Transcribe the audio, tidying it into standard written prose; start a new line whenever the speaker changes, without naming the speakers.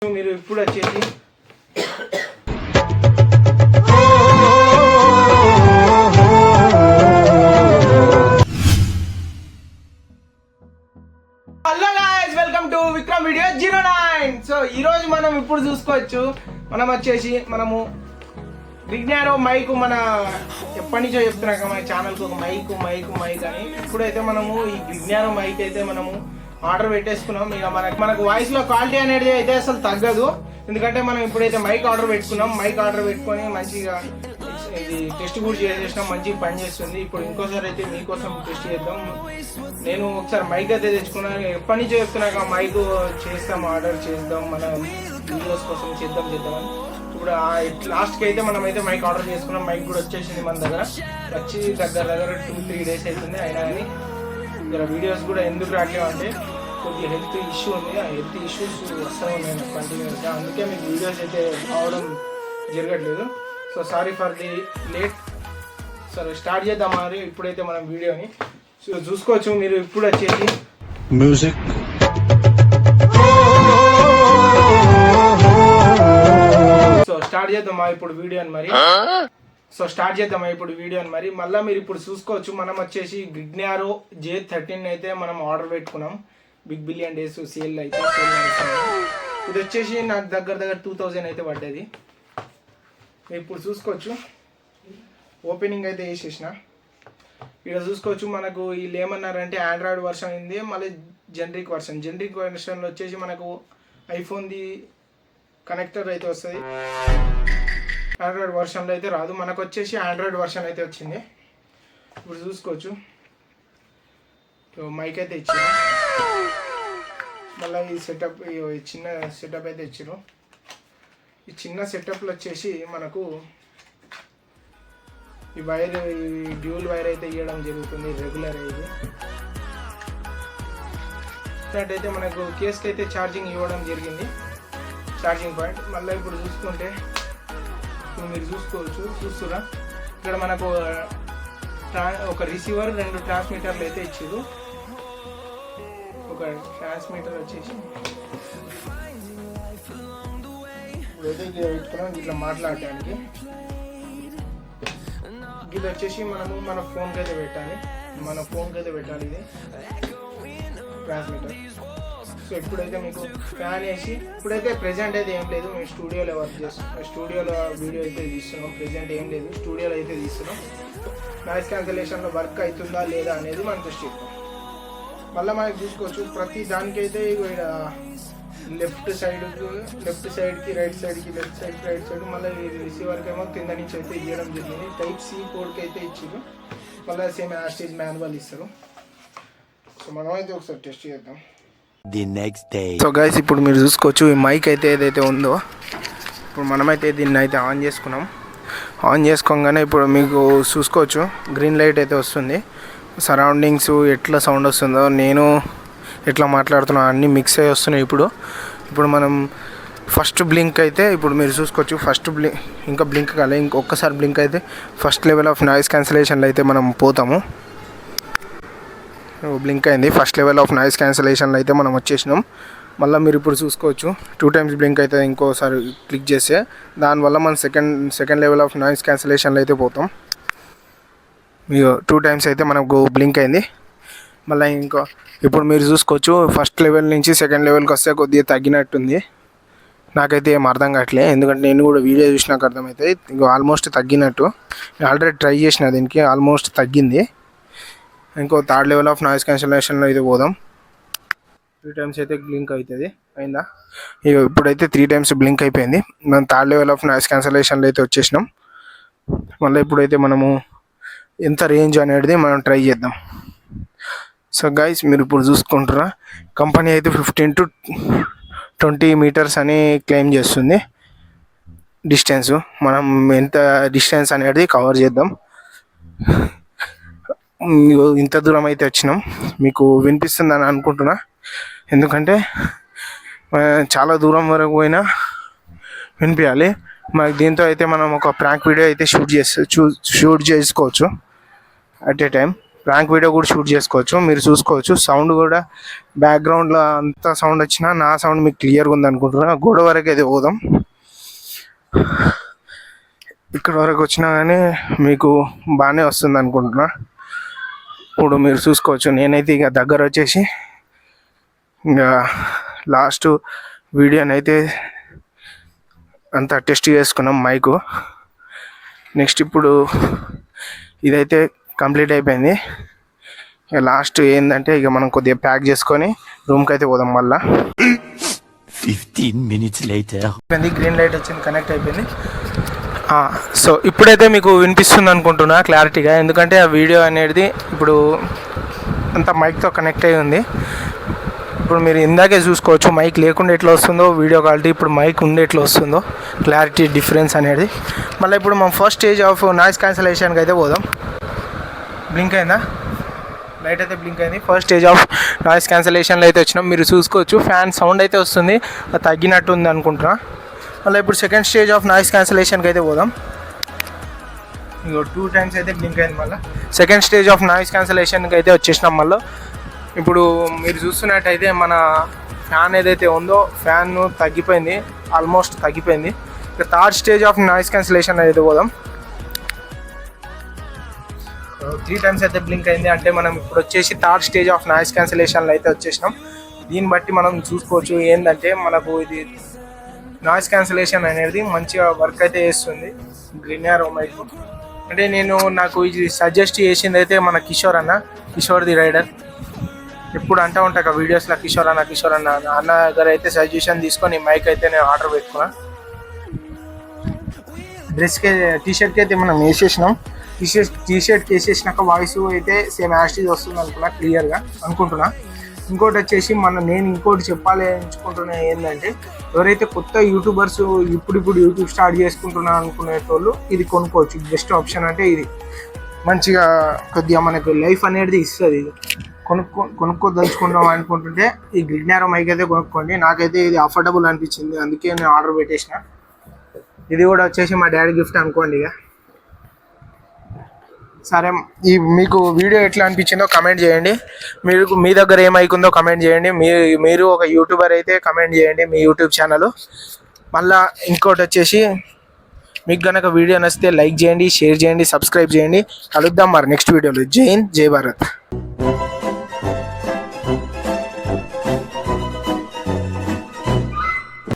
మీరు ఇప్పుడు వచ్చేసి hello guys, welcome to Vikram video 09. So ఈరోజు మనం ఇప్పుడు చూసుకోవచ్చు, మనము విజ్ఞానో మైక్ మన ఎప్పటి నుంచో చెప్తున్నాక మన ఛానల్కి ఒక మైక్ అని. ఇప్పుడైతే మనము ఈ విజ్ఞానో మైక్ అయితే మనము ఆర్డర్ పెట్టేసుకున్నాం. ఇక మనకు వాయిస్లో క్వాలిటీ అనేది అయితే అసలు తగ్గదు, ఎందుకంటే మనం ఇప్పుడైతే మైక్ ఆర్డర్ పెట్టుకున్నాం. మైక్ ఆర్డర్ పెట్టుకొని మంచిగా ఇది టెస్ట్ కూడా చేసేసినాం, మంచిగా పని చేస్తుంది. ఇప్పుడు ఇంకోసారి అయితే మీకోసం టెస్ట్ చేద్దాం. నేను ఒకసారి మైక్ అయితే తెచ్చుకున్నాను, ఎప్పటి నుంచో చెప్తున్నాక మైక్ చేస్తాం, ఆర్డర్ చేద్దాం, మన వీడియోస్ కోసం చేద్దామని. ఇప్పుడు లాస్ట్కి అయితే మనం అయితే మైక్ ఆర్డర్ చేసుకున్నాం. మైక్ కూడా వచ్చేసింది మన దగ్గర, వచ్చి దగ్గర 2-3 డేస్ అవుతుంది. అయినా కానీ ఇక్కడ వీడియోస్ కూడా ఎందుకు రావట్లేవు అంటే కొద్దిగా హెల్త్ ఇష్యూ ఉంది. ఆ హెల్త్ ఇష్యూస్ వస్తూ ఉన్నాయి కంటిన్యూస్గా, అందుకే మీకు వీడియోస్ అయితే రావడం జరగట్లేదు. So sorry for the late. సరే స్టార్ట్ చేద్దాం మరి ఇప్పుడైతే మనం వీడియోని. సో చూసుకోవచ్చు మీరు ఇప్పుడు వచ్చేసి
మ్యూజిక్.
సో స్టార్ట్ చేద్దామా ఇప్పుడు వీడియోని మరి. మళ్ళీ మీరు ఇప్పుడు చూసుకోవచ్చు, మనం వచ్చేసి విజ్ఞానో J13 అయితే మనం ఆర్డర్ పెట్టుకున్నాం. బిగ్ బిలియన్ డేస్ సేల్ అయితే ఇది వచ్చేసి నాకు దగ్గర 2000 అయితే పడ్డది. ఇప్పుడు చూసుకోవచ్చు, ఓపెనింగ్ అయితే వేసేసిన. ఇక్కడ చూసుకోవచ్చు, మనకు వీళ్ళు ఏమన్నారంటే ఆండ్రాయిడ్ వర్షన్ ఉంది, మళ్ళీ జనరిక్ వర్షన్లో వచ్చేసి మనకు ఐఫోన్ది కనెక్టర్ అయితే వస్తుంది. ఆండ్రాయిడ్ వర్షన్లో అయితే రాదు, మనకు వచ్చేసి ఆండ్రాయిడ్ వర్షన్ అయితే వచ్చింది. ఇప్పుడు చూసుకోవచ్చు, మైక్ అయితే ఇచ్చారు. మళ్ళీ ఈ సెటప్, ఈ చిన్న సెటప్ అయితే ఇచ్చారు. ఈ చిన్న సెటప్లో వచ్చేసి మనకు ఈ వైర్, ఈ డ్యూల్ వైర్ అయితే ఇవ్వడం జరుగుతుంది, రెగ్యులర్ ఇది. అయితే మనకు కేస్కి అయితే ఛార్జింగ్ ఇవ్వడం జరిగింది, ఛార్జింగ్ పాయింట్. మళ్ళీ ఇప్పుడు చూసుకుంటే మీరు చూస్తున్నా ఇక్కడ మనకు ఒక రిసీవర్, 2 ట్రాన్స్మిటర్లు అయితే ఇచ్చారు. ఒక ట్రాన్స్మిటర్ వచ్చేసి ఇప్పుడైతే పెట్టుకున్నాం ఇట్లా మాట్లాడటానికి. ఇది వచ్చేసి మనము మన ఫోన్కి అయితే పెట్టాలి, ఇది ట్రాన్స్మిటర్. సో ఇప్పుడైతే మీకు ఫ్యాన్ వేసి, ఇప్పుడైతే ప్రెజెంట్ అయితే ఏం లేదు, మేము స్టూడియోలో వర్క్ చేస్తున్నాం, స్టూడియోలో వీడియో అయితే తీస్తున్నాం. ప్రెజెంట్ ఏం లేదు, స్టూడియోలో అయితే తీస్తున్నాం. నాయిస్ క్యాన్సలేషన్లో వర్క్ అవుతుందా లేదా అనేది మనం టెస్ట్ చేద్దాం. మళ్ళీ మనకి చూసుకోవచ్చు, ప్రతి దానికైతే లెఫ్ట్ సైడ్కి రైట్ సైడ్, మళ్ళీ రిసీవర్కి ఏమో కింద నుంచి అయితే ఇవ్వడం జరిగింది. Type C పోర్ట్కి అయితే ఇచ్చారు. మళ్ళీ సేమ్ యాస్టేజ్ మాన్యువల్ ఇస్తారు. సో మనం అయితే ఒకసారి టెస్ట్ చేద్దాం.
The next day.
So guys, ఇప్పుడు మీరు చూసుకోవచ్చు, ఈ మైక్ అయితే ఏదైతే ఉందో, ఇప్పుడు మనమైతే దీన్ని అయితే ఆన్ చేసుకున్నాం. ఆన్ చేసుకోగానే ఇప్పుడు మీకు చూసుకోవచ్చు, గ్రీన్ లైట్ అయితే వస్తుంది. సరౌండింగ్స్ ఎట్లా సౌండ్ వస్తుందో, నేను ఎట్లా మాట్లాడుతున్నా అన్నీ మిక్స్ అయ్యి వస్తున్నాయి. ఇప్పుడు మనం ఫస్ట్ బ్లింక్ అయితే ఇప్పుడు మీరు చూసుకోవచ్చు, ఇంకా బ్లింక్ కాలే, ఇంకొకసారి బ్లింక్ అయితే ఫస్ట్ లెవెల్ ఆఫ్ నాయిస్ క్యాన్సలేషన్లో అయితే మనం పోతాము. బ్లింక్ అయింది, ఫస్ట్ లెవెల్ ఆఫ్ నాయిస్ క్యాన్సలేషన్లో అయితే మనం వచ్చేసినాం. మళ్ళీ మీరు ఇప్పుడు చూసుకోవచ్చు, 2 times బ్లింక్ అయితే ఇంకోసారి క్లిక్ చేస్తే దానివల్ల మనం సెకండ్ లెవెల్ ఆఫ్ నాయిస్ క్యాన్సలేషన్లో అయితే పోతాం. 2 times అయితే మనకు బ్లింక్ అయింది. మళ్ళీ ఇప్పుడు మీరు చూసుకోవచ్చు, ఫస్ట్ లెవెల్ నుంచి సెకండ్ లెవెల్కి వస్తే కొద్దిగా తగ్గినట్టుంది. నాకైతే ఏం అర్థం కావట్లేదు, ఎందుకంటే నేను కూడా వీడియో చూసినాక అర్థమవుతుంది. ఆల్మోస్ట్ తగ్గినట్టు, నేను ఆల్రెడీ ట్రై చేసిన, దీనికి ఆల్మోస్ట్ తగ్గింది. ఇంకో 3rd లెవెల్ ఆఫ్ నాయిస్ క్యాన్సలేషన్లో అయితే పోదాం. 3 times అయితే బ్లింక్ అవుతుంది, అయిందా? ఇప్పుడైతే 3 times బ్లింక్ అయిపోయింది. మనం 3rd లెవెల్ ఆఫ్ నాయిస్ క్యాన్సలేషన్లో అయితే వచ్చేసినాం. మళ్ళీ ఇప్పుడైతే మనము ఎంత రేంజ్ అనేది మనం ట్రై చేద్దాం. సో గైస్, మీరు ఇప్పుడు చూసుకుంటారా, కంపెనీ అయితే 15 to 20 meters అని క్లెయిమ్ చేస్తుంది డిస్టెన్స్. మనం ఎంత డిస్టెన్స్ అనేది కవర్ చేద్దాం. ఇంత దూరం అయితే వచ్చినాం, మీకు వినిపిస్తుందని అనుకుంటున్నా, ఎందుకంటే చాలా దూరం వరకు పోయినా వినిపించాలి మనకి. దీంతో అయితే మనం ఒక ప్రాంక్ వీడియో అయితే షూట్ చేసుకోవచ్చు at a time. Prank video కూడా షూట్ చేసుకోవచ్చు. మీరు చూసుకోవచ్చు సౌండ్ కూడా బ్యాక్గ్రౌండ్లో అంత సౌండ్ వచ్చినా నా సౌండ్ మీకు క్లియర్గా ఉంది అనుకుంటున్నా. గోడ వరకు అయితే పోదాం. ఇక్కడ వరకు వచ్చినా కానీ మీకు బాగానే వస్తుంది అనుకుంటున్నా. ఇప్పుడు మీరు చూసుకోవచ్చు. నేనైతే ఇక దగ్గర వచ్చేసి ఇంకా లాస్ట్ వీడియోనైతే అంతా టెస్ట్ చేసుకున్నాం మైకు. నెక్స్ట్ ఇప్పుడు ఇదైతే కంప్లీట్ అయిపోయింది. ఇక లాస్ట్ ఏంటంటే ఇక మనం కొద్దిగా ప్యాక్ చేసుకొని రూమ్కి అయితే పోదాం. మళ్ళీ
15 minutes later.
గ్రీన్ లైట్ వచ్చింది, కనెక్ట్ అయిపోయింది. సో ఇప్పుడైతే మీకు వినిపిస్తుంది అనుకుంటున్నా క్లారిటీగా, ఎందుకంటే ఆ వీడియో అనేది ఇప్పుడు అంత మైక్తో కనెక్ట్ అయి ఉంది. ఇప్పుడు మీరు ఇందాకే చూసుకోవచ్చు మైక్ లేకుండా ఎట్లా వస్తుందో వీడియో క్వాలిటీ, ఇప్పుడు మైక్ ఉండి ఎట్లా వస్తుందో క్లారిటీ డిఫరెన్స్ అనేది. మళ్ళీ ఇప్పుడు మనం ఫస్ట్ స్టేజ్ ఆఫ్ నాయిస్ క్యాన్సలేషన్కి అయితే పోదాం. బ్లింక్ అయిందా? లైట్ అయితే బ్లింక్ అయింది. ఫస్ట్ స్టేజ్ ఆఫ్ నాయిస్ క్యాన్సలేషన్లో అయితే వచ్చినాం. మీరు చూసుకోవచ్చు ఫ్యాన్ సౌండ్ అయితే వస్తుంది, అది తగ్గినట్టు ఉంది అనుకుంటున్నా. మళ్ళీ ఇప్పుడు సెకండ్ స్టేజ్ ఆఫ్ నాయిస్ క్యాన్సలేషన్కి అయితే పోదాం. ఇంకో 2 times అయితే బ్లింక్ అయింది. మళ్ళీ సెకండ్ స్టేజ్ ఆఫ్ నాయిస్ క్యాన్సలేషన్కి అయితే వచ్చేసినాం. మళ్ళీ ఇప్పుడు మీరు చూస్తున్నట్టయితే మన ఫ్యాన్ ఏదైతే ఉందో ఫ్యాన్ తగ్గిపోయింది, ఆల్మోస్ట్ తగ్గిపోయింది. ఇక third stage of noise cancellation అయితే పోదాం. 3 times అయితే బ్లింక్ అయింది. అంటే మనం ఇప్పుడు వచ్చేసి థర్డ్ స్టేజ్ ఆఫ్ నాయిస్ క్యాన్సలేషన్లో అయితే వచ్చేసినాం. దీన్ని బట్టి మనం చూసుకోవచ్చు ఏంటంటే మనకు ఇది నాయిస్ క్యాన్సలేషన్ అనేది మంచిగా వర్క్ అయితే చేస్తుంది గ్రీన్ యారో మైక్. అంటే నాకు ఇది సజెస్ట్ చేసింది అయితే మన కిషోర్ అన్న, కిషోర్ ది రైడర్. ఎప్పుడు అంటూ ఉంటా వీడియోస్లో కిషోర్ అన్న అన్న దగ్గర అయితే సజెషన్ తీసుకొని మైక్ అయితే నేను ఆర్డర్ పెట్టుకున్నా. డ్రెస్కి టీషర్ట్కి అయితే మనం వేసేసినాం. టీషర్ట్కి వేసేసినాక వాయిస్ అయితే సేమ్ యాస్టీజ్ వస్తుంది అనుకున్నా, క్లియర్గా అనుకుంటున్నా. ఇంకోటి వచ్చేసి నేను ఇంకోటి చెప్పాలి ఎంచుకుంటున్నా ఏంటంటే ఎవరైతే కొత్త యూట్యూబర్స్ ఇప్పుడు యూట్యూబ్ స్టార్ట్ చేసుకుంటున్నా అనుకునేటోళ్ళు ఇది కొనుక్కోవచ్చు. బెస్ట్ ఆప్షన్ అంటే ఇది మంచిగా కొద్దిగా మనకు లైఫ్ అనేది ఇస్తుంది. కొనుక్కోదలుచుకుంటాం అనుకుంటుంటే ఈ గ్రీన్ యారో మైక్ అయితే కొనుక్కోండి. నాకైతే ఇది అఫోర్డబుల్ అనిపించింది, అందుకే నేను ఆర్డర్ పెట్టేసిన. ఇది కూడా వచ్చేసి మా డాడీ గిఫ్ట్ అనుకోండి. ఇక సరే, మీకు వీడియో ఎట్లా అనిపించిందో కమెంట్ చేయండి. మీ దగ్గర ఏ మైక్ ఉందో కమెంట్ చేయండి. మీరు ఒక యూట్యూబర్ అయితే కమెంట్ చేయండి మీ యూట్యూబ్ ఛానల్. మళ్ళీ ఇంకోటి వచ్చేసి మీకు కనుక వీడియో నచ్చితే లైక్ చేయండి, షేర్ చేయండి, సబ్స్క్రైబ్ చేయండి. కలుద్దాం మరి నెక్స్ట్ వీడియోలో. జై హింద్, జై భారత్.